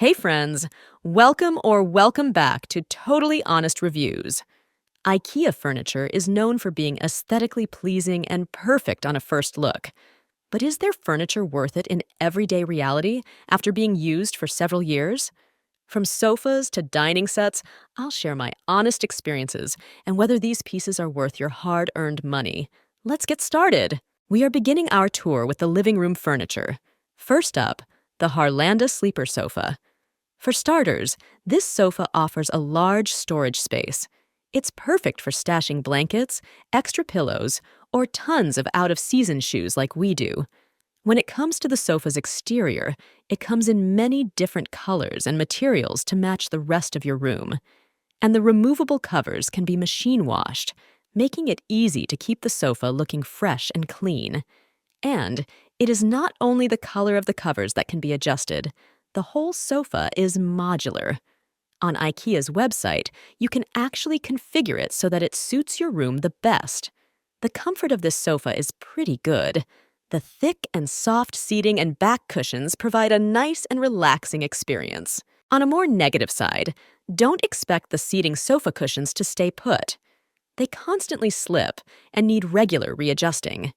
Hey friends, welcome back to Totally Honest Reviews. IKEA furniture is known for being aesthetically pleasing and perfect on a first look. But is their furniture worth it in everyday reality after being used for several years? From sofas to dining sets, I'll share my honest experiences and whether these pieces are worth your hard-earned money. Let's get started. We are beginning our tour with the living room furniture. First up, the HÄRLANDA sleeper sofa. For starters, this sofa offers a large storage space. It's perfect for stashing blankets, extra pillows, or tons of out-of-season shoes like we do. When it comes to the sofa's exterior, it comes in many different colors and materials to match the rest of your room. And the removable covers can be machine washed, making it easy to keep the sofa looking fresh and clean. And it is not only the color of the covers that can be adjusted. The whole sofa is modular. On IKEA's website, you can actually configure it so that it suits your room the best. The comfort of this sofa is pretty good. The thick and soft seating and back cushions provide a nice and relaxing experience. On a more negative side, don't expect the seating sofa cushions to stay put. They constantly slip and need regular readjusting.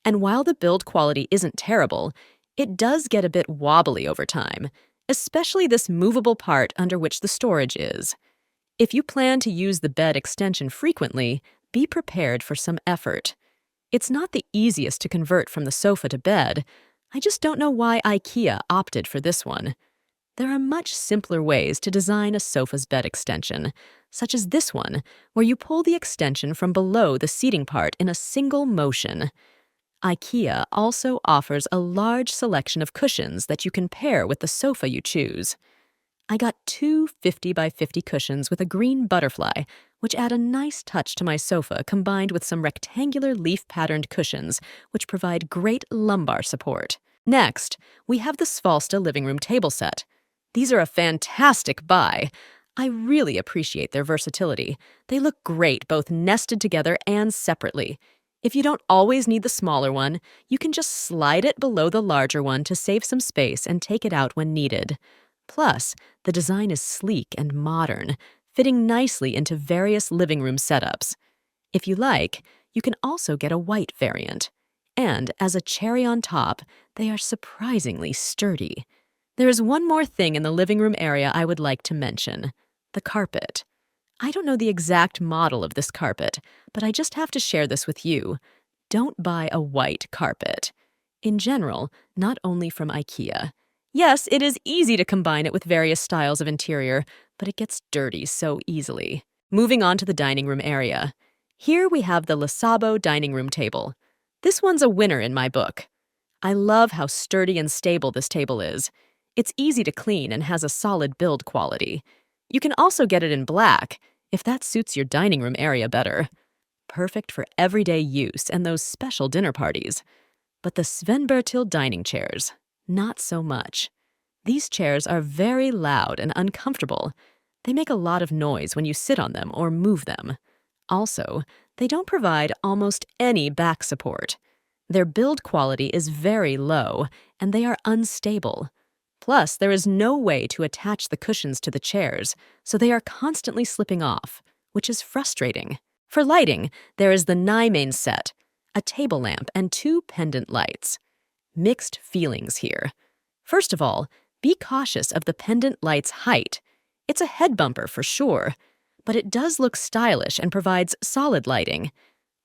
And while the build quality isn't terrible, it does get a bit wobbly over time, especially this movable part under which the storage is. If you plan to use the bed extension frequently, be prepared for some effort. It's not the easiest to convert from the sofa to bed. I just don't know why IKEA opted for this one. There are much simpler ways to design a sofa's bed extension, such as this one, where you pull the extension from below the seating part in a single motion. IKEA also offers a large selection of cushions that you can pair with the sofa you choose. I got two 50 by 50 cushions with a green butterfly, which add a nice touch to my sofa combined with some rectangular leaf-patterned cushions, which provide great lumbar support. Next, we have the SVALSTA living room table set. These are a fantastic buy. I really appreciate their versatility. They look great both nested together and separately. If you don't always need the smaller one, you can just slide it below the larger one to save some space and take it out when needed. Plus, the design is sleek and modern, fitting nicely into various living room setups. If you like, you can also get a white variant. And as a cherry on top, they are surprisingly sturdy. There is one more thing in the living room area I would like to mention: the carpet. I don't know the exact model of this carpet, but I just have to share this with you. Don't buy a white carpet. In general, not only from IKEA. Yes, it is easy to combine it with various styles of interior, but it gets dirty so easily. Moving on to the dining room area. Here we have the LISABO dining room table. This one's a winner in my book. I love how sturdy and stable this table is. It's easy to clean and has a solid build quality. You can also get it in black, if that suits your dining room area better. Perfect for everyday use and those special dinner parties. But the SVENBERTIL dining chairs, not so much. These chairs are very loud and uncomfortable. They make a lot of noise when you sit on them or move them. Also, they don't provide almost any back support. Their build quality is very low, and they are unstable. Plus, there is no way to attach the cushions to the chairs, so they are constantly slipping off, which is frustrating. For lighting, there is the NYMÅNE set, a table lamp and two pendant lights. Mixed feelings here. First of all, be cautious of the pendant light's height. It's a head bumper for sure, but it does look stylish and provides solid lighting.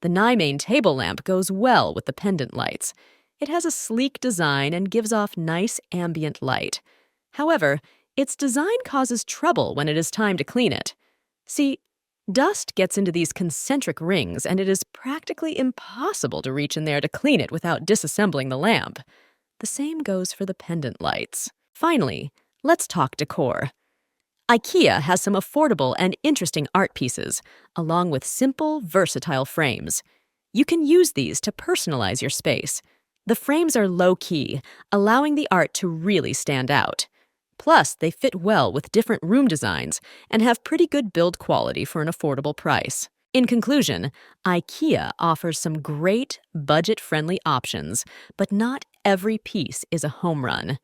The NYMÅNE table lamp goes well with the pendant lights. It has a sleek design and gives off nice ambient light. However, its design causes trouble when it is time to clean it. See, dust gets into these concentric rings and it is practically impossible to reach in there to clean it without disassembling the lamp. The same goes for the pendant lights. Finally, let's talk decor. IKEA has some affordable and interesting art pieces, along with simple, versatile frames. You can use these to personalize your space. The frames are low-key, allowing the art to really stand out. Plus, they fit well with different room designs and have pretty good build quality for an affordable price. In conclusion, IKEA offers some great, budget-friendly options, but not every piece is a home run.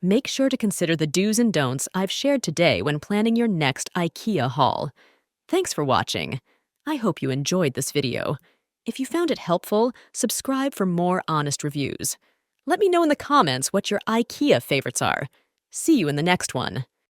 Make sure to consider the do's and don'ts I've shared today when planning your next IKEA haul. Thanks for watching. I hope you enjoyed this video. If you found it helpful, subscribe for more honest reviews. Let me know in the comments what your IKEA favorites are. See you in the next one.